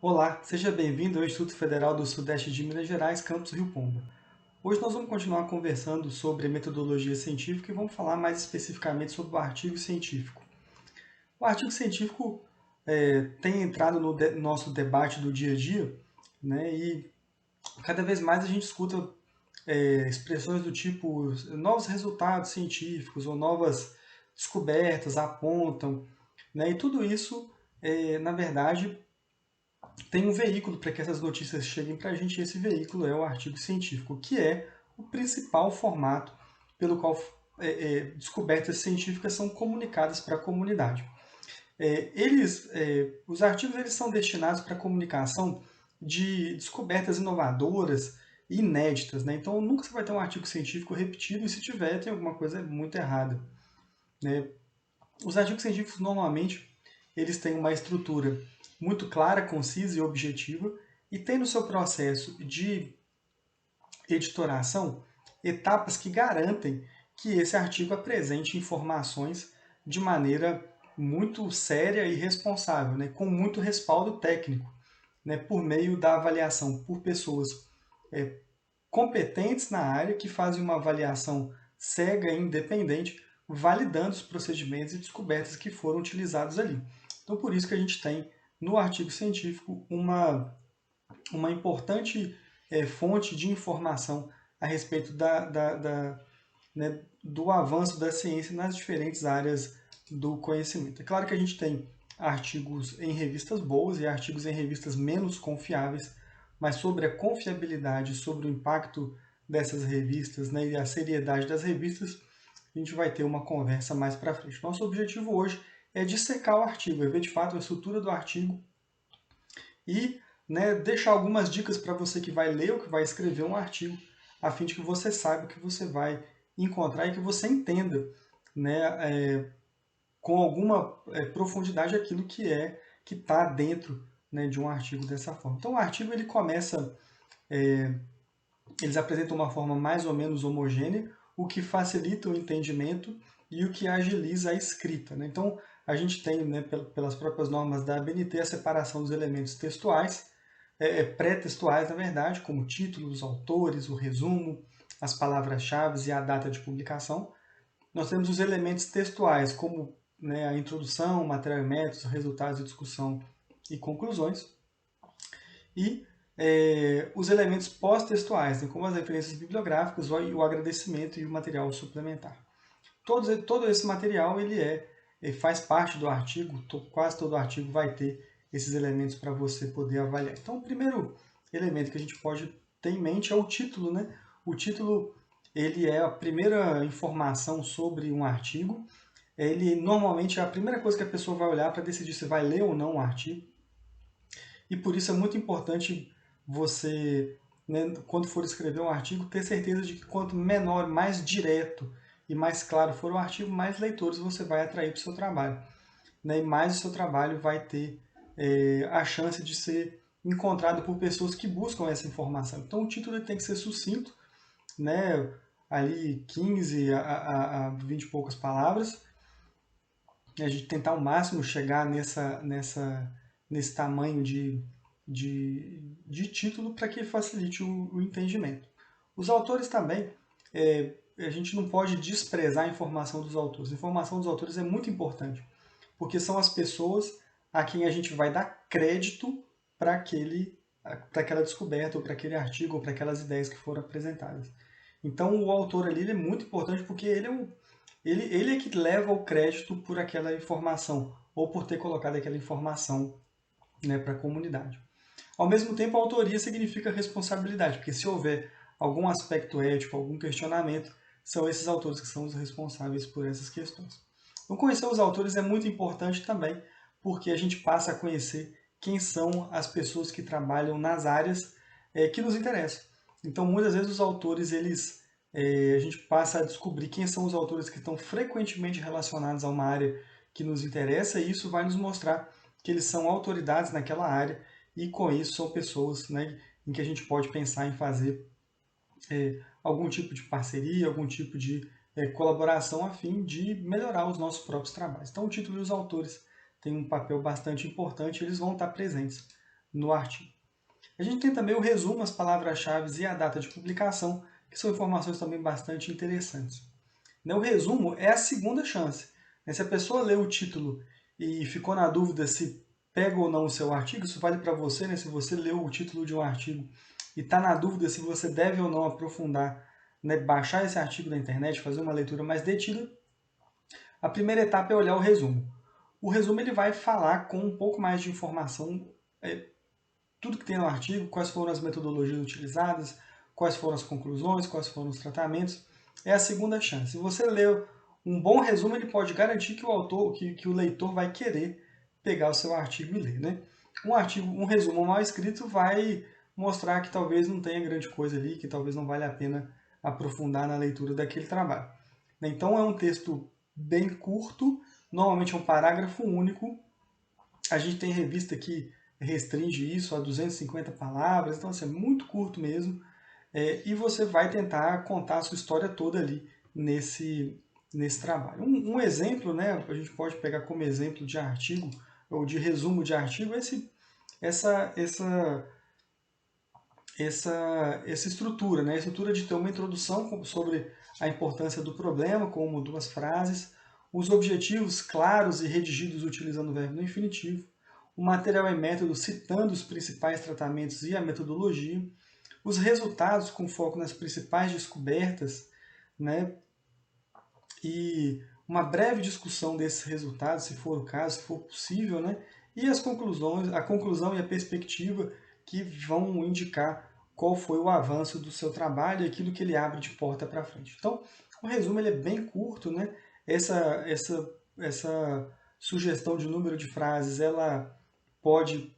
Olá, seja bem-vindo ao Instituto Federal do Sudeste de Minas Gerais, campus Rio Pomba. Hoje nós vamos continuar conversando sobre metodologia científica e vamos falar mais especificamente sobre o artigo científico. O artigo científico tem entrado no nosso debate do dia a dia, né, e cada vez mais a gente escuta expressões do tipo novos resultados científicos ou novas descobertas apontam, né, e tudo isso, na verdade, tem um veículo para que essas notícias cheguem para a gente, e esse veículo é o artigo científico, que é o principal formato pelo qual descobertas científicas são comunicadas para a comunidade. Os artigos eles são destinados para a comunicação de descobertas inovadoras e inéditas, né? Então nunca você vai ter um artigo científico repetido, e se tiver, tem alguma coisa muito errada, né? Os artigos científicos normalmente eles têm uma estrutura muito clara, concisa e objetiva, e tem no seu processo de editoração etapas que garantem que esse artigo apresente informações de maneira muito séria e responsável, né, com muito respaldo técnico, né, por meio da avaliação por pessoas competentes na área, que fazem uma avaliação cega e independente, validando os procedimentos e descobertas que foram utilizados ali. Então, por isso que a gente tem no artigo científico uma importante fonte de informação a respeito do avanço da ciência nas diferentes áreas do conhecimento. É claro que a gente tem artigos em revistas boas e artigos em revistas menos confiáveis, mas sobre a confiabilidade, sobre o impacto dessas revistas, né, e a seriedade das revistas, a gente vai ter uma conversa mais para frente. Nosso objetivo hoje é dissecar o artigo, é ver de fato a estrutura do artigo e, né, deixar algumas dicas para você que vai ler ou que vai escrever um artigo, a fim de que você saiba o que você vai encontrar e que você entenda, né, com alguma profundidade aquilo que está dentro, né, de um artigo dessa forma. Então o artigo ele começa, eles apresentam uma forma mais ou menos homogênea, o que facilita o entendimento e o que agiliza a escrita, né? Então a gente tem, né, pelas próprias normas da ABNT, a separação dos elementos textuais, pré-textuais, na verdade, como títulos, os autores, o resumo, as palavras-chave e a data de publicação. Nós temos os elementos textuais, como, né, a introdução, material e métodos, resultados de discussão e conclusões. E os elementos pós-textuais, né, como as referências bibliográficas, o agradecimento e o material suplementar. Todo esse material ele faz parte do artigo, quase todo artigo vai ter esses elementos para você poder avaliar. Então, o primeiro elemento que a gente pode ter em mente é o título, né? O título ele é a primeira informação sobre um artigo. Ele normalmente é a primeira coisa que a pessoa vai olhar para decidir se vai ler ou não o artigo. E por isso é muito importante você, né, quando for escrever um artigo, ter certeza de que quanto menor, mais direto e mais claro for o artigo, mais leitores você vai atrair para o seu trabalho, né, e mais o seu trabalho vai ter a chance de ser encontrado por pessoas que buscam essa informação. Então o título tem que ser sucinto, né, ali 15 a 20 e poucas palavras, a gente tentar ao máximo chegar nesse tamanho de título para que facilite o entendimento. Os autores também, a gente não pode desprezar a informação dos autores. A informação dos autores é muito importante, porque são as pessoas a quem a gente vai dar crédito para aquela descoberta, ou para aquele artigo, ou para aquelas ideias que foram apresentadas. Então o autor ali ele é muito importante porque ele é que leva o crédito por aquela informação, ou por ter colocado aquela informação, né, para a comunidade. Ao mesmo tempo, a autoria significa responsabilidade, porque se houver algum aspecto ético, algum questionamento, são esses autores que são os responsáveis por essas questões. Então, conhecer os autores é muito importante também, porque a gente passa a conhecer quem são as pessoas que trabalham nas áreas que nos interessam. Então, muitas vezes os autores, a gente passa a descobrir quem são os autores que estão frequentemente relacionados a uma área que nos interessa, e isso vai nos mostrar que eles são autoridades naquela área, e com isso são pessoas, né, em que a gente pode pensar em fazer algum tipo de parceria, algum tipo de colaboração a fim de melhorar os nossos próprios trabalhos. Então o título e os autores têm um papel bastante importante, eles vão estar presentes no artigo. A gente tem também o resumo, as palavras-chave e a data de publicação, que são informações também bastante interessantes. O resumo é a segunda chance. Se a pessoa lê o título e ficou na dúvida se pega ou não o seu artigo, isso vale para você, né? Se você leu o título de um artigo e está na dúvida se você deve ou não aprofundar, né? Baixar esse artigo na internet, fazer uma leitura mais detida, a primeira etapa é olhar o resumo. O resumo ele vai falar com um pouco mais de informação, tudo que tem no artigo, quais foram as metodologias utilizadas, quais foram as conclusões, quais foram os tratamentos. É a segunda chance. Se você ler um bom resumo, ele pode garantir que o autor, que o leitor vai querer pegar o seu artigo e ler, né? Um resumo mal escrito vai mostrar que talvez não tenha grande coisa ali, que talvez não valha a pena aprofundar na leitura daquele trabalho. Então é um texto bem curto, normalmente é um parágrafo único. A gente tem revista que restringe isso a 250 palavras, então assim, é muito curto mesmo. E você vai tentar contar a sua história toda ali nesse trabalho. Um exemplo, né, a gente pode pegar como exemplo de artigo, ou de resumo de artigo, essa estrutura, né? A estrutura de ter uma introdução sobre a importância do problema, com uma ou duas frases, os objetivos claros e redigidos utilizando o verbo no infinitivo, o material e método citando os principais tratamentos e a metodologia, os resultados com foco nas principais descobertas, né? E uma breve discussão desses resultados, se for o caso, se for possível, né? E as conclusões, a conclusão e a perspectiva que vão indicar qual foi o avanço do seu trabalho e aquilo que ele abre de porta para frente. Então, o resumo ele é bem curto, né? Essa sugestão de número de frases, ela pode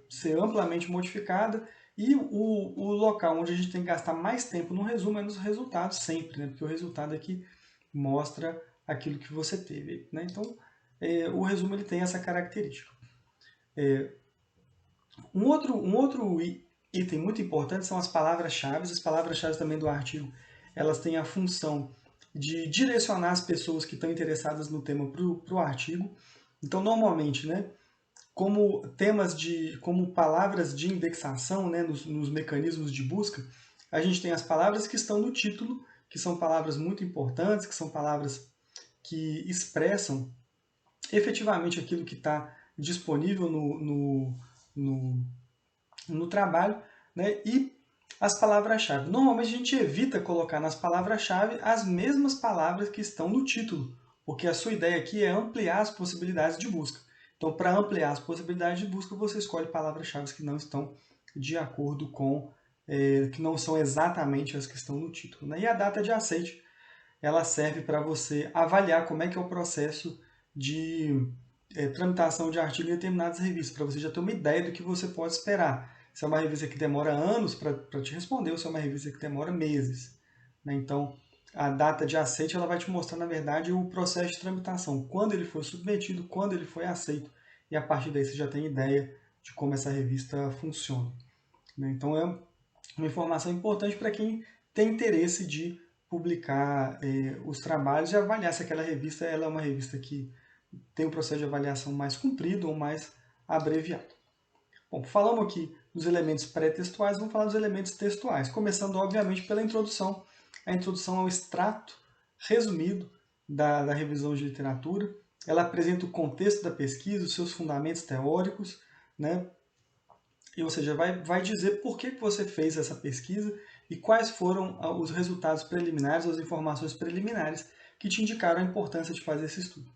ser amplamente modificada e o local onde a gente tem que gastar mais tempo no resumo é nos resultados sempre, né? Porque o resultado aqui mostra aquilo que você teve, né? Então, o resumo ele tem essa característica. Um outro item muito importante são as palavras-chave. As palavras-chave também do artigo, elas têm a função de direcionar as pessoas que estão interessadas no tema para o artigo. Então, normalmente, né, como palavras de indexação, né, nos mecanismos de busca, a gente tem as palavras que estão no título, que são palavras muito importantes, que são palavras que expressam efetivamente aquilo que está disponível no trabalho, né? E as palavras-chave. Normalmente a gente evita colocar nas palavras-chave as mesmas palavras que estão no título, porque a sua ideia aqui é ampliar as possibilidades de busca. Então, para ampliar as possibilidades de busca, você escolhe palavras-chave que não estão de acordo com, que não são exatamente as que estão no título, né? E a data de aceite, ela serve para você avaliar como é que é o processo de tramitação de artigo em determinadas revistas, para você já ter uma ideia do que você pode esperar. Se é uma revista que demora anos para te responder, ou se é uma revista que demora meses, né? Então, a data de aceite ela vai te mostrar, na verdade, o processo de tramitação, quando ele foi submetido, quando ele foi aceito, e a partir daí você já tem ideia de como essa revista funciona, né? Então, é uma informação importante para quem tem interesse de publicar os trabalhos e avaliar se aquela revista ela é uma revista que tem um processo de avaliação mais comprido ou mais abreviado. Bom, falamos aqui dos elementos pré-textuais, vamos falar dos elementos textuais, começando, obviamente, pela introdução. A introdução é um extrato resumido da revisão de literatura. Ela apresenta o contexto da pesquisa, os seus fundamentos teóricos, né? Ou seja, vai dizer por que você fez essa pesquisa e quais foram os resultados preliminares, as informações preliminares que te indicaram a importância de fazer esse estudo.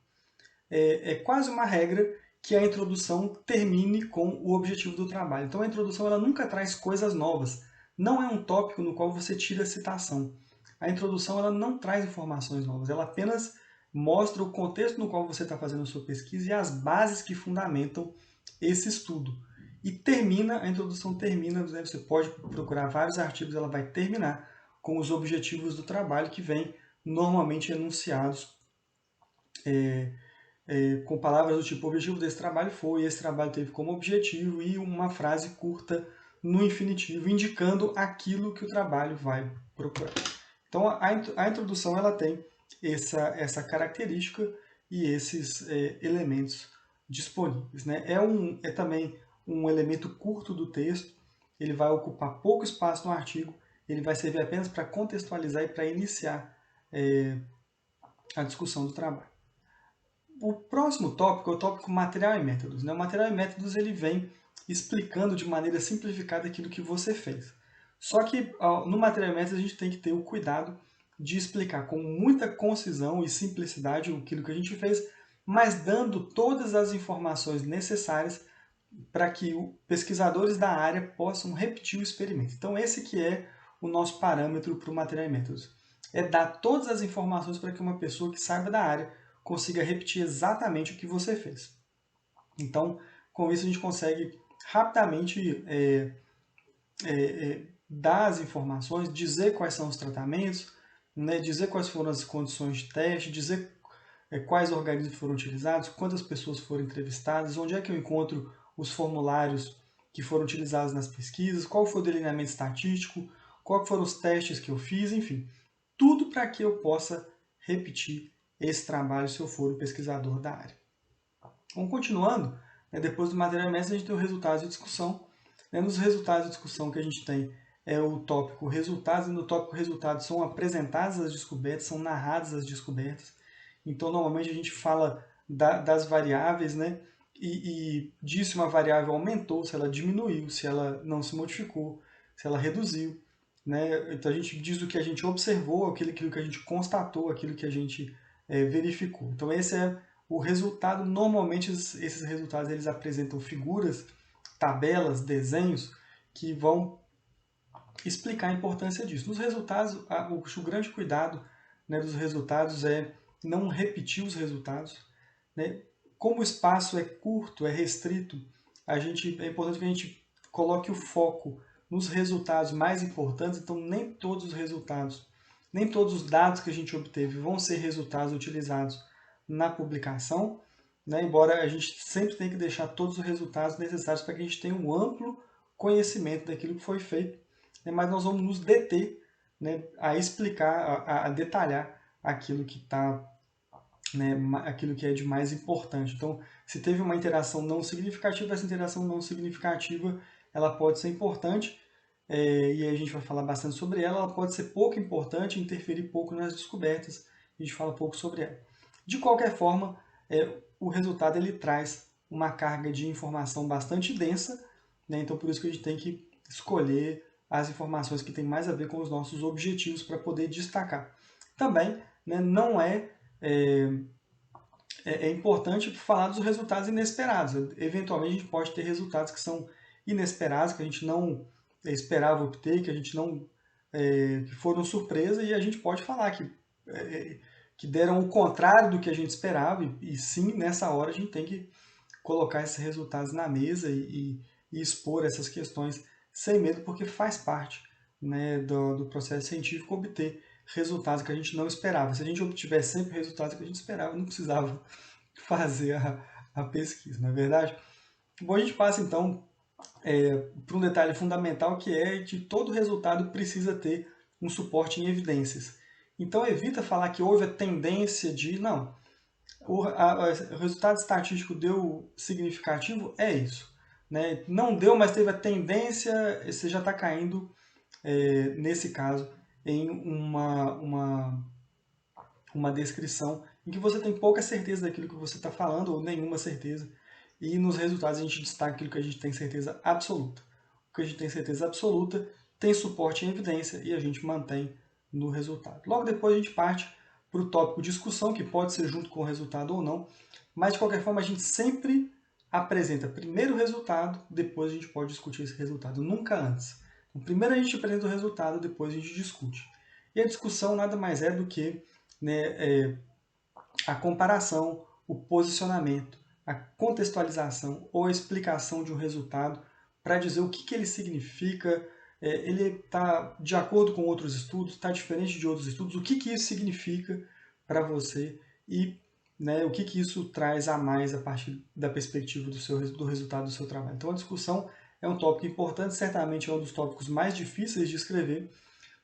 É quase uma regra que a introdução termine com o objetivo do trabalho. Então a introdução ela nunca traz coisas novas. Não é um tópico no qual você tira a citação. A introdução ela não traz informações novas, ela apenas mostra o contexto no qual você está fazendo a sua pesquisa e as bases que fundamentam esse estudo. E a introdução termina, né, você pode procurar vários artigos, ela vai terminar com os objetivos do trabalho que vem normalmente enunciados com palavras do tipo, o objetivo desse trabalho foi, esse trabalho teve como objetivo, e uma frase curta no infinitivo, indicando aquilo que o trabalho vai procurar. Então, a introdução ela tem essa característica e esses elementos disponíveis, né? É também um elemento curto do texto, ele vai ocupar pouco espaço no artigo, ele vai servir apenas para contextualizar e para iniciar a discussão do trabalho. O próximo tópico é o tópico material e métodos. O material e métodos ele vem explicando de maneira simplificada aquilo que você fez. Só que no material e métodos a gente tem que ter o cuidado de explicar com muita concisão e simplicidade aquilo que a gente fez, mas dando todas as informações necessárias para que os pesquisadores da área possam repetir o experimento. Então esse que é o nosso parâmetro para o material e métodos. É dar todas as informações para que uma pessoa que saiba da área consiga repetir exatamente o que você fez. Então, com isso a gente consegue rapidamente dar as informações, dizer quais são os tratamentos, né, dizer quais foram as condições de teste, dizer quais organismos foram utilizados, quantas pessoas foram entrevistadas, onde é que eu encontro os formulários que foram utilizados nas pesquisas, qual foi o delineamento estatístico, quais foram os testes que eu fiz, enfim. Tudo para que eu possa repetir esse trabalho se eu for o pesquisador da área. Vamos continuando, depois do material mestre a gente tem os resultados de discussão. Nos resultados de discussão que a gente tem é o tópico resultados, e no tópico resultados são apresentadas as descobertas, são narradas as descobertas. Então, normalmente a gente fala das variáveis, né? E diz se uma variável aumentou, se ela diminuiu, se ela não se modificou, se ela reduziu. Né? Então, a gente diz o que a gente observou, aquilo que a gente constatou, aquilo que a gente verificou. Então, esse é o resultado. Normalmente, esses resultados eles apresentam figuras, tabelas, desenhos, que vão explicar a importância disso. Nos resultados, o grande cuidado, né, dos resultados é não repetir os resultados. Né? Como o espaço é curto, é restrito, é importante que a gente coloque o foco nos resultados mais importantes. Então, nem todos os resultados, nem todos os dados que a gente obteve vão ser resultados utilizados na publicação, né? Embora a gente sempre tenha que deixar todos os resultados necessários para que a gente tenha um amplo conhecimento daquilo que foi feito, né? Mas nós vamos nos deter, né, a explicar, a detalhar aquilo que está, né, aquilo que é de mais importante. Então, se teve uma interação não significativa, essa interação não significativa ela pode ser importante, e aí a gente vai falar bastante sobre ela. Ela pode ser pouco importante, interferir pouco nas descobertas, a gente fala pouco sobre ela. De qualquer forma, o resultado ele traz uma carga de informação bastante densa, né? Então por isso que a gente tem que escolher as informações que têm mais a ver com os nossos objetivos para poder destacar. Também, né, não é importante falar dos resultados inesperados. Eventualmente a gente pode ter resultados que são inesperados, que a gente não esperava obter, que a gente não que foram surpresa, e a gente pode falar que deram o contrário do que a gente esperava, e sim, nessa hora a gente tem que colocar esses resultados na mesa e expor essas questões sem medo, porque faz parte, né, do processo científico obter resultados que a gente não esperava. Se a gente obtivesse sempre resultados que a gente esperava, não precisava fazer a pesquisa, não é verdade? Bom, a gente passa então para um detalhe fundamental, que é que todo resultado precisa ter um suporte em evidências. Então evita falar que houve a tendência de... Não, o resultado estatístico deu significativo, é isso. Né? Não deu, mas teve a tendência, você já está caindo, nesse caso, em uma descrição em que você tem pouca certeza daquilo que você está falando, ou nenhuma certeza, e nos resultados a gente destaca aquilo que a gente tem certeza absoluta. O que a gente tem certeza absoluta tem suporte em evidência e a gente mantém no resultado. Logo depois a gente parte para o tópico discussão, que pode ser junto com o resultado ou não, mas de qualquer forma a gente sempre apresenta primeiro o resultado, depois a gente pode discutir esse resultado, nunca antes. Então, primeiro a gente apresenta o resultado, depois a gente discute. E a discussão nada mais é do que, né, a comparação, o posicionamento, a contextualização ou a explicação de um resultado para dizer o que ele significa, ele está de acordo com outros estudos, está diferente de outros estudos, o que isso significa para você e, né, o que isso traz a mais a partir da perspectiva do resultado do seu trabalho. Então a discussão é um tópico importante, certamente é um dos tópicos mais difíceis de escrever,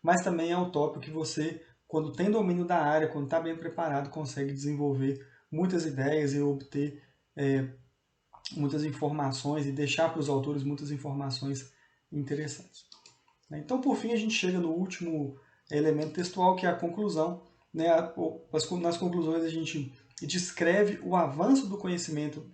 mas também é um tópico que você, quando tem domínio da área, quando está bem preparado, consegue desenvolver muitas ideias e obter muitas informações e deixar para os autores muitas informações interessantes. Então, por fim, a gente chega no último elemento textual, que é a conclusão. Né? Nas conclusões, a gente descreve o avanço do conhecimento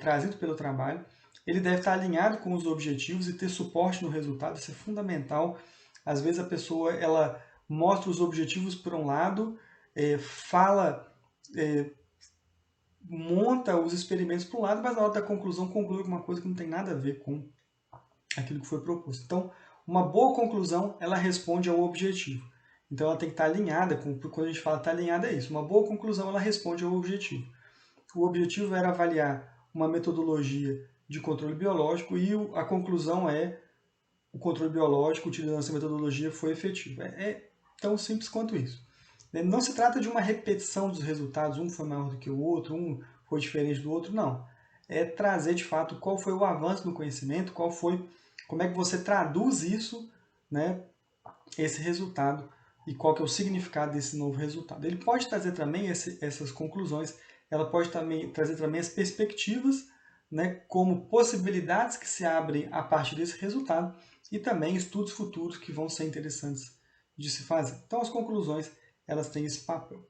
trazido pelo trabalho. Ele deve estar alinhado com os objetivos e ter suporte no resultado, isso é fundamental. Às vezes a pessoa ela mostra os objetivos por um lado, fala, monta os experimentos por um lado, mas na hora da conclusão conclui alguma coisa que não tem nada a ver com aquilo que foi proposto. Então, uma boa conclusão, ela responde ao objetivo. Então, ela tem que estar alinhada, quando a gente fala estar alinhada, é isso. Uma boa conclusão, ela responde ao objetivo. O objetivo era avaliar uma metodologia de controle biológico e a conclusão é o controle biológico utilizando essa metodologia foi efetivo. É tão simples quanto isso. Não se trata de uma repetição dos resultados, um foi maior do que o outro, um foi diferente do outro, não. É trazer de fato qual foi o avanço no conhecimento, como é que você traduz isso, né, esse resultado e qual que é o significado desse novo resultado. Ele pode trazer também essas conclusões, ela pode também trazer também as perspectivas, né, como possibilidades que se abrem a partir desse resultado e também estudos futuros que vão ser interessantes de se fazer. Então as conclusões elas têm esse papel.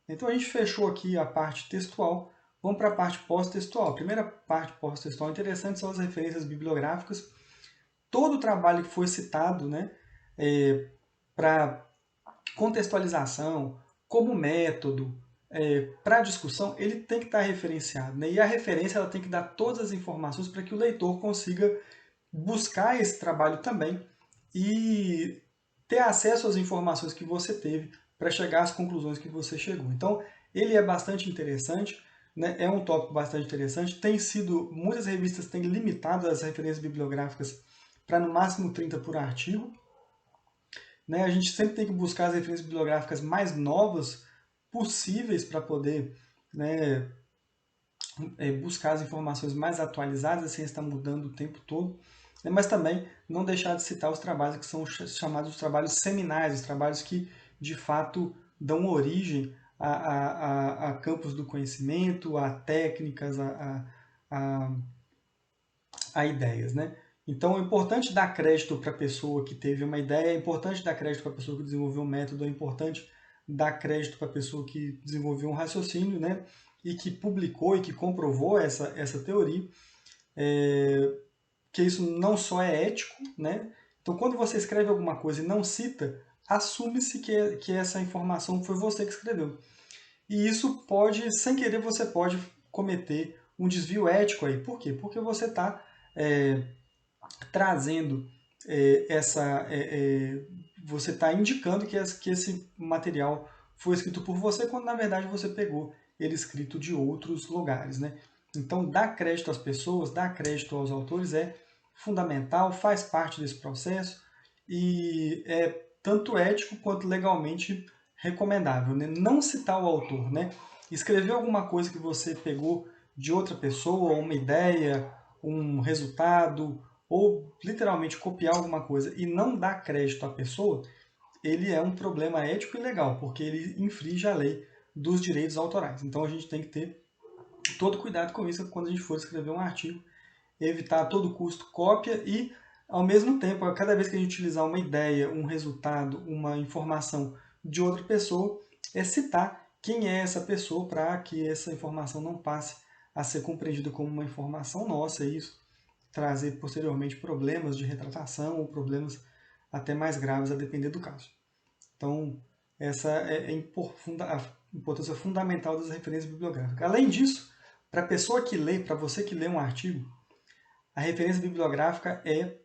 Então a gente fechou aqui a parte textual, vamos para a parte pós-textual. A primeira parte pós-textual interessante são as referências bibliográficas. Todo o trabalho que foi citado, né, para contextualização, como método, para discussão, ele tem que estar referenciado. Né? E a referência ela tem que dar todas as informações para que o leitor consiga buscar esse trabalho também e ter acesso às informações que você teve para chegar às conclusões que você chegou. Então, ele é bastante interessante, né? É um tópico bastante interessante. Muitas revistas têm limitado as referências bibliográficas para no máximo 30 por artigo. Né? A gente sempre tem que buscar as referências bibliográficas mais novas possíveis para poder, né, buscar as informações mais atualizadas, sem estar mudando o tempo todo. Mas também não deixar de citar os trabalhos que são chamados de trabalhos seminais, os trabalhos que de fato dão origem a campos do conhecimento, a técnicas, a ideias. Né? Então é importante dar crédito para a pessoa que teve uma ideia, é importante dar crédito para a pessoa que desenvolveu um método, é importante dar crédito para a pessoa que desenvolveu um raciocínio, né? E que publicou e que comprovou essa teoria. Que isso não só é ético, né? Então, quando você escreve alguma coisa e não cita, assume-se que essa informação foi você que escreveu. E isso pode, sem querer, você pode cometer um desvio ético aí. Por quê? Porque você está trazendo você está indicando que esse material foi escrito por você, quando na verdade você pegou ele escrito de outros lugares. Né? Então, dar crédito às pessoas, dar crédito aos autores é fundamental, faz parte desse processo e é tanto ético quanto legalmente recomendável. Né? Não citar o autor. Né? Escrever alguma coisa que você pegou de outra pessoa, uma ideia, um resultado, ou literalmente copiar alguma coisa e não dar crédito à pessoa, ele é um problema ético e legal, porque ele infringe a lei dos direitos autorais. Então a gente tem que ter todo cuidado com isso quando a gente for escrever um artigo, evitar a todo custo cópia e, ao mesmo tempo, a cada vez que a gente utilizar uma ideia, um resultado, uma informação de outra pessoa, é citar quem é essa pessoa para que essa informação não passe a ser compreendida como uma informação nossa, isso trazer posteriormente problemas de retratação ou problemas até mais graves, a depender do caso. Então, essa é a importância fundamental das referências bibliográficas. Além disso, para a pessoa que lê, para você que lê um artigo, a referência bibliográfica é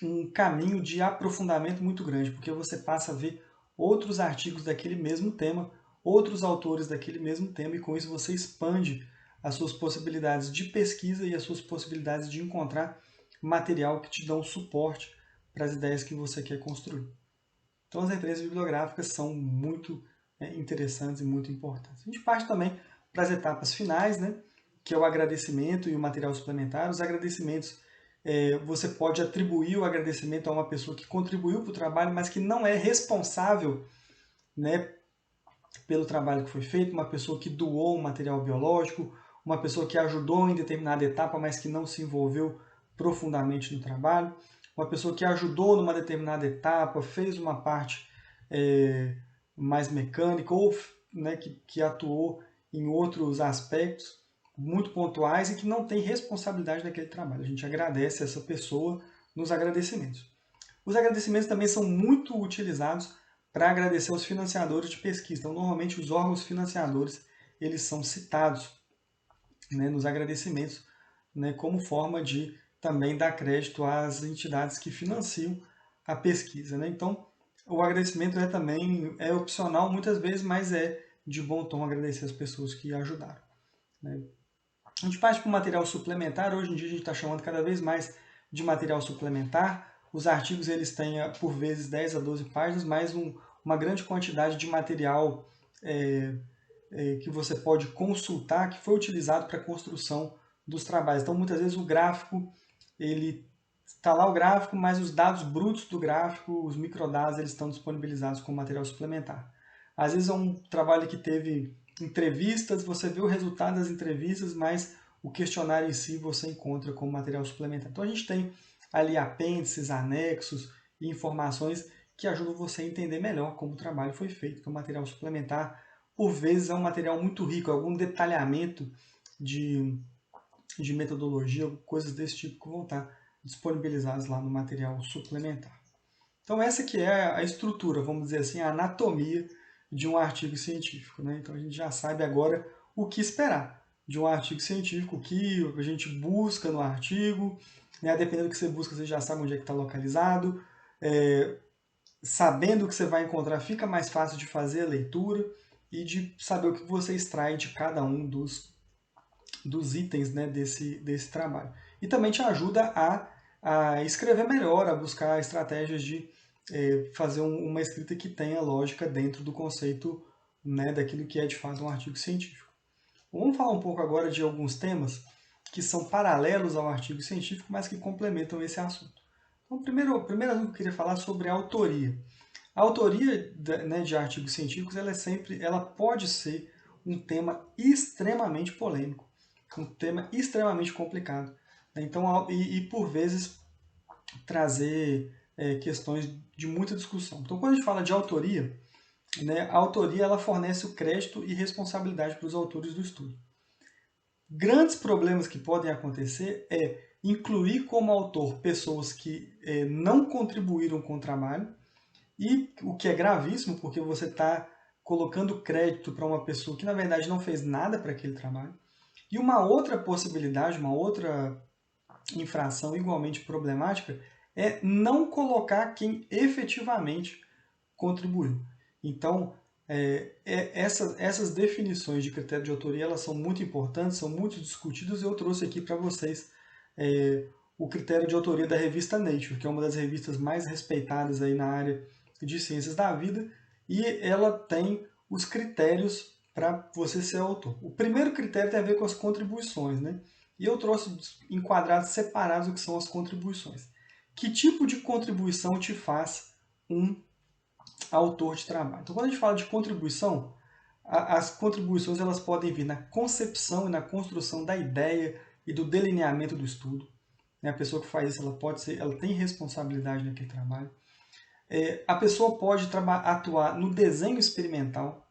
um caminho de aprofundamento muito grande, porque você passa a ver outros artigos daquele mesmo tema, outros autores daquele mesmo tema, e com isso você expande as suas possibilidades de pesquisa e as suas possibilidades de encontrar material que te dão suporte para as ideias que você quer construir. Então as referências bibliográficas são muito interessantes e muito importantes. A gente parte também para as etapas finais, né, que é o agradecimento e o material suplementar. Os agradecimentos, você pode atribuir o agradecimento a uma pessoa que contribuiu para o trabalho, mas que não é responsável, né, pelo trabalho que foi feito, uma pessoa que doou um material biológico, uma pessoa que ajudou em determinada etapa, mas que não se envolveu profundamente no trabalho, uma pessoa que ajudou numa determinada etapa, fez uma parte mais mecânica, ou né, que atuou em outros aspectos muito pontuais e que não tem responsabilidade naquele trabalho. A gente agradece essa pessoa nos agradecimentos. Os agradecimentos também são muito utilizados para agradecer aos financiadores de pesquisa. Então, normalmente, os órgãos financiadores eles são citados, né, nos agradecimentos, né, como forma de também dar crédito às entidades que financiam a pesquisa, né? Então, o agradecimento também é opcional muitas vezes, mas é de bom tom agradecer as pessoas que ajudaram, né? A gente parte para o material suplementar. Hoje em dia a gente está chamando cada vez mais de material suplementar. Os artigos eles têm, por vezes, 10 a 12 páginas, mais uma grande quantidade de material que você pode consultar, que foi utilizado para a construção dos trabalhos. Então, muitas vezes o gráfico, ele está lá o gráfico, mas os dados brutos do gráfico, os microdados, eles estão disponibilizados como material suplementar. Às vezes é um trabalho que teve entrevistas, você vê o resultado das entrevistas, mas o questionário em si você encontra como material suplementar. Então a gente tem ali apêndices, anexos e informações que ajudam você a entender melhor como o trabalho foi feito, que o material suplementar, por vezes, é um material muito rico, algum detalhamento de metodologia, coisas desse tipo que vão estar disponibilizadas lá no material suplementar. Então essa que é a estrutura, vamos dizer assim, a anatomia de um artigo científico, né? Então a gente já sabe agora o que esperar de um artigo científico, o que a gente busca no artigo, né? Dependendo do que você busca, você já sabe onde é que está localizado. Sabendo o que você vai encontrar, fica mais fácil de fazer a leitura e de saber o que você extrai de cada um dos itens, né, desse trabalho. E também te ajuda a escrever melhor, a buscar estratégias de fazer uma escrita que tenha lógica dentro do conceito, né, daquilo que é de fato um artigo científico. Vamos falar um pouco agora de alguns temas que são paralelos ao artigo científico, mas que complementam esse assunto. Então, primeiro assunto que eu queria falar sobre a autoria. A autoria, né, de artigos científicos, ela pode ser um tema extremamente polêmico, um tema extremamente complicado. Então, por vezes trazer questões de muita discussão. Então, quando a gente fala de autoria, né, a autoria ela fornece o crédito e responsabilidade para os autores do estudo. Grandes problemas que podem acontecer é incluir como autor pessoas que não contribuíram com o trabalho, e o que é gravíssimo, porque você está colocando crédito para uma pessoa que na verdade não fez nada para aquele trabalho. E uma outra possibilidade, uma outra infração igualmente problemática é não colocar quem efetivamente contribuiu. Então, essas definições de critério de autoria elas são muito importantes, são muito discutidas, e eu trouxe aqui para vocês o critério de autoria da revista Nature, que é uma das revistas mais respeitadas aí na área de ciências da vida, e ela tem os critérios para você ser autor. O primeiro critério tem a ver com as contribuições, né? E eu trouxe enquadrados separados o que são as contribuições. Que tipo de contribuição te faz um autor de trabalho? Então, quando a gente fala de contribuição, as contribuições elas podem vir na concepção e na construção da ideia e do delineamento do estudo. A pessoa que faz isso, ela tem responsabilidade naquele trabalho. A pessoa pode atuar no desenho experimental,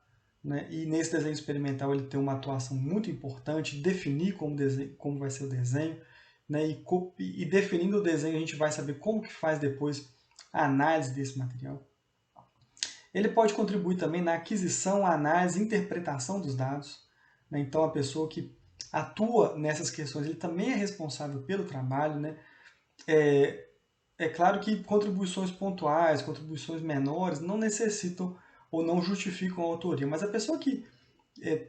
né? E nesse desenho experimental ele tem uma atuação muito importante, definir como vai ser o desenho, né? E definindo o desenho a gente vai saber como que faz depois a análise desse material. Ele pode contribuir também na aquisição, análise e interpretação dos dados, né? Então a pessoa que atua nessas questões, ele também é responsável pelo trabalho, né? É claro que contribuições pontuais, contribuições menores, não necessitam ou não justificam a autoria, mas a pessoa que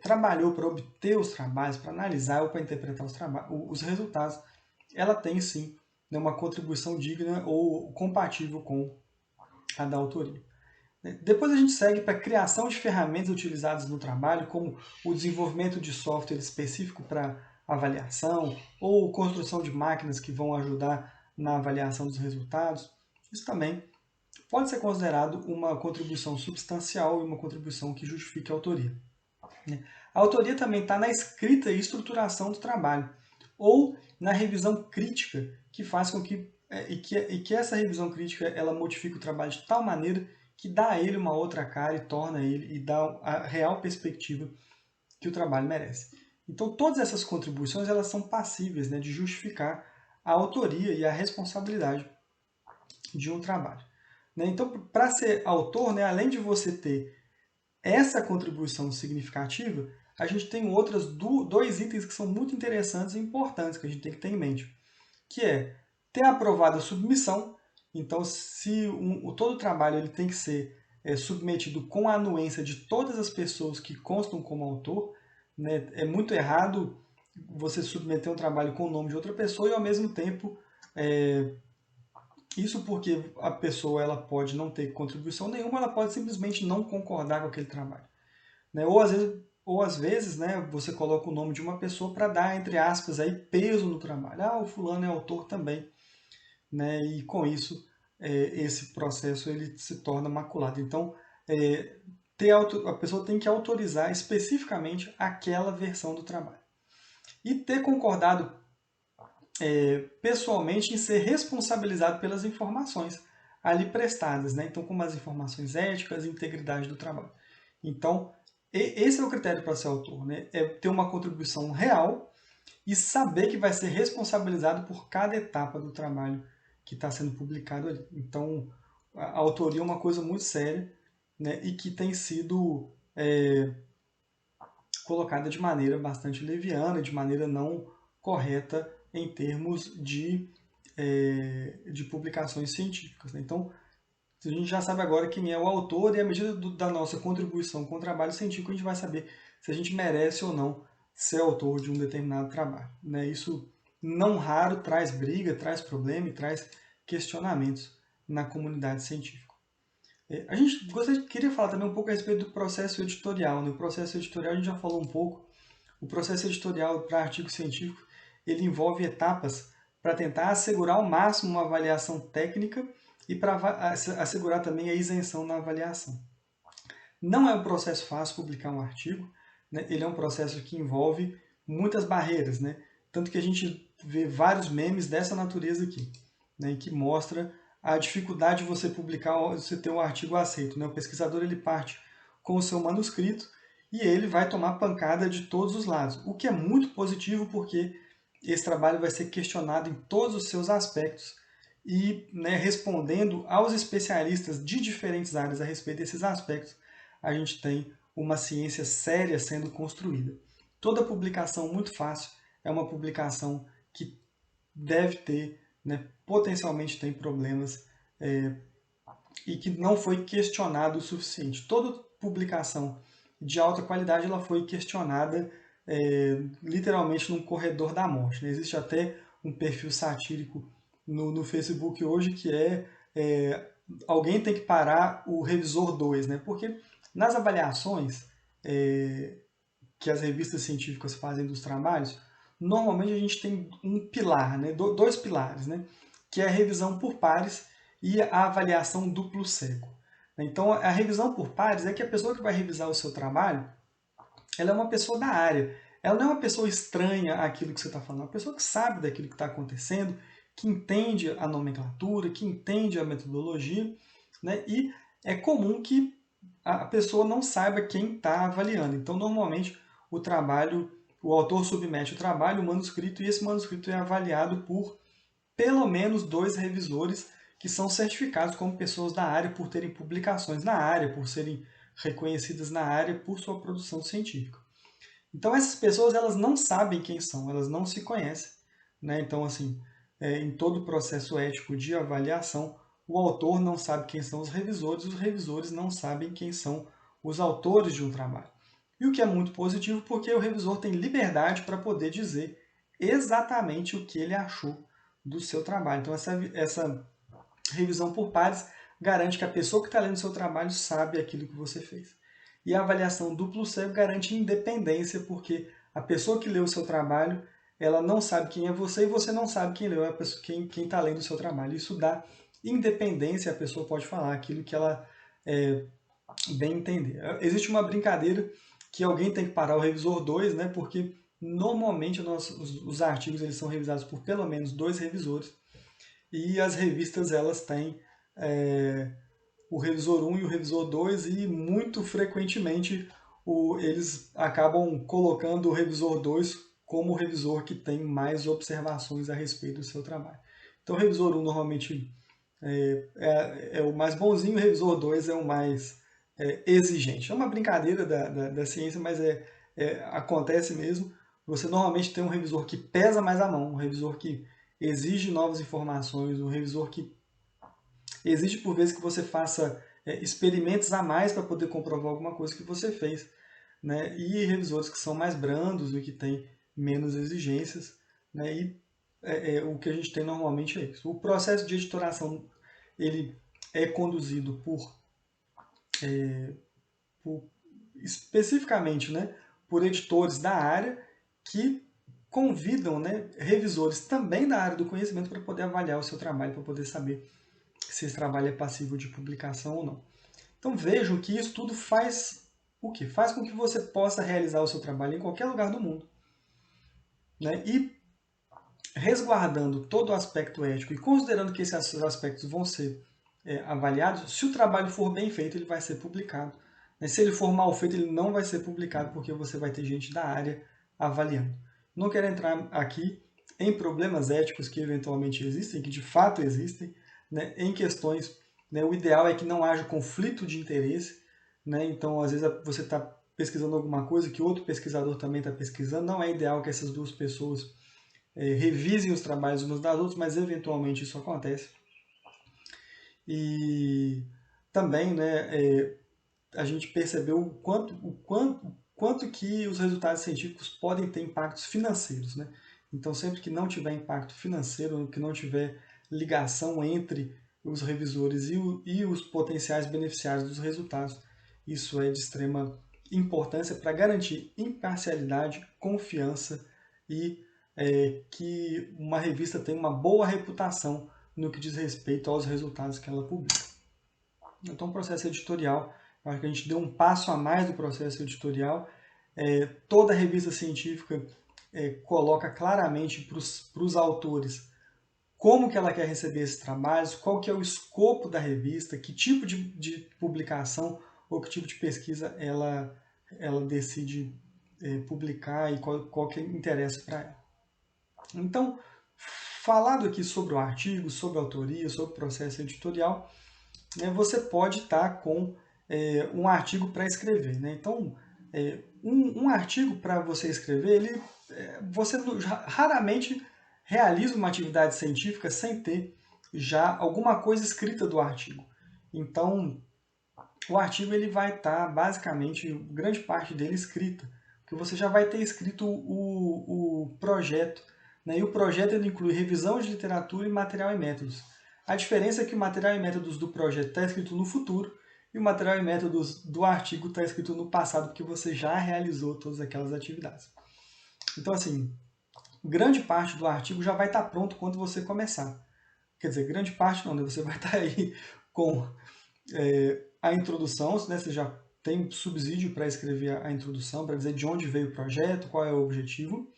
trabalhou para obter os trabalhos, para analisar ou para interpretar os resultados, ela tem sim, né, uma contribuição digna ou compatível com a da autoria. Depois a gente segue para a criação de ferramentas utilizadas no trabalho, como o desenvolvimento de software específico para avaliação, ou construção de máquinas que vão ajudar na avaliação dos resultados. Isso também pode ser considerado uma contribuição substancial e uma contribuição que justifique a autoria. A autoria também está na escrita e estruturação do trabalho, ou na revisão crítica, que faz com que, que essa revisão crítica ela modifique o trabalho de tal maneira que dá a ele uma outra cara e torna ele, e dá a real perspectiva que o trabalho merece. Então todas essas contribuições elas são passíveis, né, de justificar a autoria e a responsabilidade de um trabalho. Né? Então, para ser autor, né, além de você ter essa contribuição significativa, a gente tem dois itens que são muito interessantes e importantes que a gente tem que ter em mente, que é ter aprovado a submissão. Então, se todo o trabalho ele tem que ser submetido com a anuência de todas as pessoas que constam como autor, né? É muito errado você submeter um trabalho com o nome de outra pessoa e, ao mesmo tempo, isso porque a pessoa ela pode não ter contribuição nenhuma, ela pode simplesmente não concordar com aquele trabalho. Né? Ou às vezes, né, você coloca o nome de uma pessoa para dar, entre aspas, aí, peso no trabalho. Ah, o fulano é autor também. Né? E com isso, esse processo ele se torna maculado. Então, a pessoa tem que autorizar especificamente aquela versão do trabalho. E ter concordado pessoalmente em ser responsabilizado pelas informações ali prestadas, né? Então, como as informações éticas e integridade do trabalho. Então, esse é o critério para ser autor, né? É ter uma contribuição real e saber que vai ser responsabilizado por cada etapa do trabalho que está sendo publicado ali. Então, a autoria é uma coisa muito séria, né? E que tem sido colocada de maneira bastante leviana, de maneira não correta em termos de publicações científicas. Né? Então, a gente já sabe agora quem é o autor e à medida da nossa contribuição com o trabalho científico, a gente vai saber se a gente merece ou não ser autor de um determinado trabalho. Né? Isso, não raro, traz briga, traz problema e traz questionamentos na comunidade científica. A gente queria falar também um pouco a respeito do processo editorial. Né? O processo editorial a gente já falou um pouco. O processo editorial para artigo científico ele envolve etapas para tentar assegurar ao máximo uma avaliação técnica e para assegurar também a isenção na avaliação. Não é um processo fácil publicar um artigo, né? Ele é um processo que envolve muitas barreiras, né? Tanto que a gente vê vários memes dessa natureza aqui, né? Que mostra a dificuldade de você publicar, você ter um artigo aceito. Né? O pesquisador ele parte com o seu manuscrito e ele vai tomar pancada de todos os lados, o que é muito positivo porque esse trabalho vai ser questionado em todos os seus aspectos e, né, respondendo aos especialistas de diferentes áreas a respeito desses aspectos, a gente tem uma ciência séria sendo construída. Toda publicação muito fácil é uma publicação que deve ter, né, potencialmente tem problemas e que não foi questionado o suficiente. Toda publicação de alta qualidade ela foi questionada literalmente num corredor da morte. Né? Existe até um perfil satírico no Facebook hoje que alguém tem que parar o revisor 2, né? Porque nas avaliações que as revistas científicas fazem dos trabalhos, normalmente a gente tem um pilar, né? Dois pilares, né? Que é a revisão por pares e a avaliação duplo cego. Então, a revisão por pares é que a pessoa que vai revisar o seu trabalho, ela é uma pessoa da área. Ela não é uma pessoa estranha àquilo que você está falando, é uma pessoa que sabe daquilo que está acontecendo, que entende a nomenclatura, que entende a metodologia, né? E é comum que a pessoa não saiba quem está avaliando. Então, normalmente, o autor submete o trabalho, o manuscrito, e esse manuscrito é avaliado por pelo menos 2 revisores que são certificados como pessoas da área por terem publicações na área, por serem reconhecidas na área por sua produção científica. Então essas pessoas elas não sabem quem são, elas não se conhecem. Né? Então assim, em todo o processo ético de avaliação, o autor não sabe quem são os revisores não sabem quem são os autores de um trabalho. E o que é muito positivo porque o revisor tem liberdade para poder dizer exatamente o que ele achou do seu trabalho. Então essa revisão por pares garante que a pessoa que está lendo o seu trabalho sabe aquilo que você fez. E a avaliação duplo cego garante independência, porque a pessoa que leu o seu trabalho, ela não sabe quem é você e você não sabe quem leu, quem está lendo o seu trabalho. Isso dá independência, a pessoa pode falar aquilo que ela bem entender. Existe uma brincadeira que alguém tem que parar o revisor 2, né, porque normalmente os artigos eles são revisados por pelo menos 2 revisores, e as revistas elas têm o revisor 1 e o revisor 2, e muito frequentemente eles acabam colocando o revisor 2 como o revisor que tem mais observações a respeito do seu trabalho. Então o revisor 1 normalmente é o mais bonzinho, o revisor 2 é o mais exigente. É uma brincadeira da ciência, mas acontece mesmo. Você normalmente tem um revisor que pesa mais a mão, um revisor que exige novas informações, um revisor que exige por vezes que você faça experimentos a mais para poder comprovar alguma coisa que você fez, né? E revisores que são mais brandos e que têm menos exigências, né? E o que a gente tem normalmente é isso. O processo de editoração ele é conduzido por especificamente, né, por editores da área que convidam, né, revisores também da área do conhecimento para poder avaliar o seu trabalho, para poder saber se esse trabalho é passível de publicação ou não. Então vejam que isso tudo faz o quê? Faz com que você possa realizar o seu trabalho em qualquer lugar do mundo, né? E resguardando todo o aspecto ético e considerando que esses aspectos vão ser avaliados, se o trabalho for bem feito, ele vai ser publicado. Se ele for mal feito, ele não vai ser publicado, porque você vai ter gente da área avaliando. Não quero entrar aqui em problemas éticos que eventualmente existem, que de fato existem, né, em questões, né, o ideal é que não haja conflito de interesse, né, então às vezes você está pesquisando alguma coisa que outro pesquisador também está pesquisando, não é ideal que essas duas pessoas revisem os trabalhos umas das outras, mas eventualmente isso acontece. E também, né, a gente percebeu o quanto que os resultados científicos podem ter impactos financeiros, né? Então, sempre que não tiver impacto financeiro, que não tiver ligação entre os revisores e os potenciais beneficiários dos resultados, isso é de extrema importância para garantir imparcialidade, confiança e que uma revista tenha uma boa reputação no que diz respeito aos resultados que ela publica. Então, o processo editorial, acho que a gente deu um passo a mais do processo editorial. Toda revista científica coloca claramente para os autores como que ela quer receber esses trabalhos, qual que é o escopo da revista, que tipo de publicação ou que tipo de pesquisa ela decide publicar e qual que interessa para ela. Então, falado aqui sobre o artigo, sobre a autoria, sobre o processo editorial, né, você pode estar com um artigo para escrever. Né? Então, um artigo para você escrever, você raramente realiza uma atividade científica sem ter já alguma coisa escrita do artigo. Então, o artigo ele vai estar, basicamente, grande parte dele escrita, porque você já vai ter escrito o projeto, né? E o projeto ele inclui revisão de literatura e material e métodos. A diferença é que o material e métodos do projeto está escrito no futuro e o material e métodos do artigo está escrito no passado, porque você já realizou todas aquelas atividades. Então, assim, grande parte do artigo já vai estar pronto quando você começar. Quer dizer, grande parte não, né? Você vai estar aí com a introdução, né? Você já tem subsídio para escrever a introdução, para dizer de onde veio o projeto, qual é o objetivo.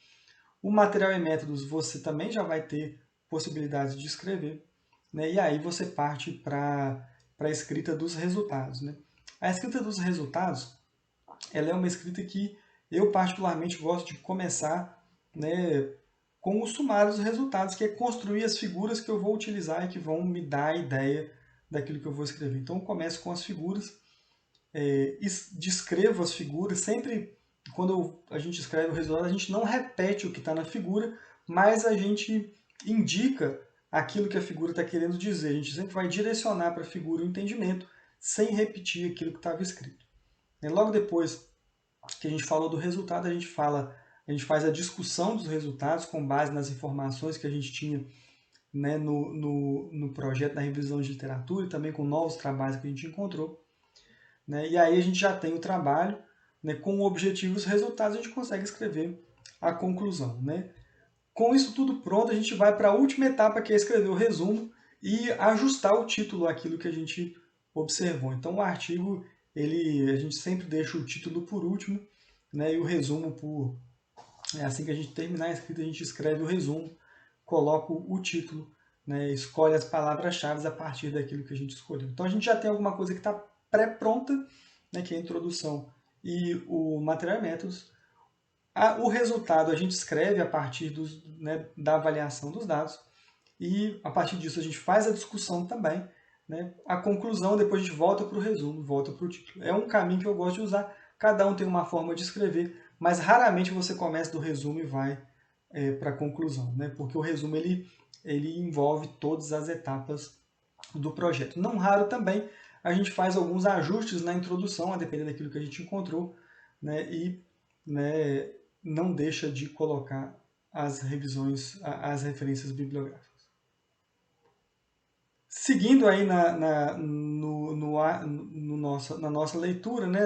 O material e métodos você também já vai ter possibilidade de escrever, né? E aí você parte para a escrita dos resultados, né? A escrita dos resultados, ela é uma escrita que eu particularmente gosto de começar, né, com o sumário dos resultados, que é construir as figuras que eu vou utilizar e que vão me dar a ideia daquilo que eu vou escrever. Então eu começo com as figuras, descrevo as figuras, sempre quando a gente escreve o resultado, a gente não repete o que está na figura, mas a gente indica aquilo que a figura está querendo dizer. A gente sempre vai direcionar para a figura o entendimento, sem repetir aquilo que estava escrito. E logo depois que a gente falou do resultado, a gente faz a discussão dos resultados com base nas informações que a gente tinha, né, no projeto, na revisão de literatura e também com novos trabalhos que a gente encontrou. Né, e aí a gente já tem o trabalho, né, com o objetivo e os resultados, a gente consegue escrever a conclusão. Né? Com isso tudo pronto, a gente vai para a última etapa, que é escrever o resumo e ajustar o título àquilo que a gente observou. Então o artigo, a gente sempre deixa o título por último, né, e o resumo assim que a gente terminar a escrita, a gente escreve o resumo, coloca o título, né, escolhe as palavras-chave a partir daquilo que a gente escolheu. Então a gente já tem alguma coisa que está pré-pronta, né, que é a introdução e o material e métodos. O resultado a gente escreve a partir né, da avaliação dos dados e a partir disso a gente faz a discussão também. Né? A conclusão, depois a gente volta para o resumo, volta para o título. É um caminho que eu gosto de usar, cada um tem uma forma de escrever, mas raramente você começa do resumo e vai para a conclusão, né? Porque o resumo ele envolve todas as etapas do projeto. Não raro também a gente faz alguns ajustes na introdução, a depender daquilo que a gente encontrou, né? E né, não deixa de colocar as revisões, as referências bibliográficas. Seguindo aí na nossa leitura, né,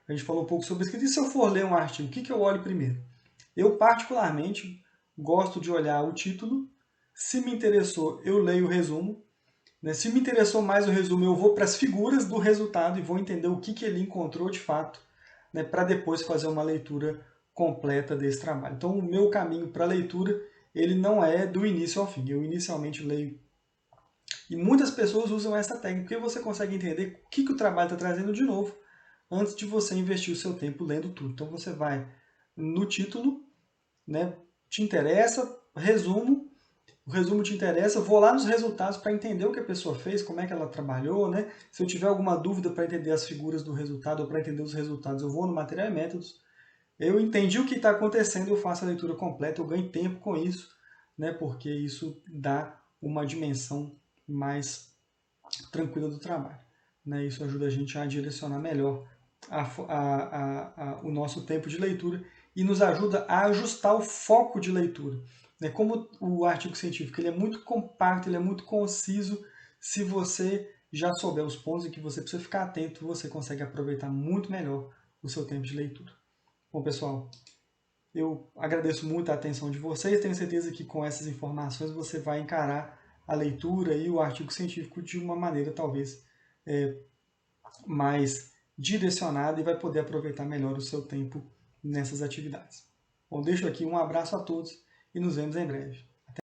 a gente falou um pouco sobre escrita, e se eu for ler um artigo, o que eu olho primeiro? Eu, particularmente, gosto de olhar o título, se me interessou, eu leio o resumo, né? Se me interessou mais o resumo, eu vou para as figuras do resultado e vou entender o que ele encontrou de fato, né, para depois fazer uma leitura completa desse trabalho. Então, o meu caminho para a leitura, ele não é do início ao fim. Eu inicialmente leio. E muitas pessoas usam essa técnica, porque você consegue entender o que o trabalho está trazendo de novo, antes de você investir o seu tempo lendo tudo. Então, você vai no título, né, te interessa, resumo, o resumo te interessa, eu vou lá nos resultados para entender o que a pessoa fez, como é que ela trabalhou, né? Se eu tiver alguma dúvida para entender as figuras do resultado ou para entender os resultados, eu vou no material e métodos. Eu entendi o que está acontecendo, eu faço a leitura completa, eu ganho tempo com isso, né? Porque isso dá uma dimensão mais tranquila do trabalho. Né? Isso ajuda a gente a direcionar melhor o nosso tempo de leitura e nos ajuda a ajustar o foco de leitura. Né? Como o artigo científico ele é muito compacto, ele é muito conciso, se você já souber os pontos em que você precisa ficar atento, você consegue aproveitar muito melhor o seu tempo de leitura. Bom, pessoal, eu agradeço muito a atenção de vocês, tenho certeza que com essas informações você vai encarar a leitura e o artigo científico de uma maneira talvez mais direcionada e vai poder aproveitar melhor o seu tempo nessas atividades. Bom, deixo aqui um abraço a todos e nos vemos em breve.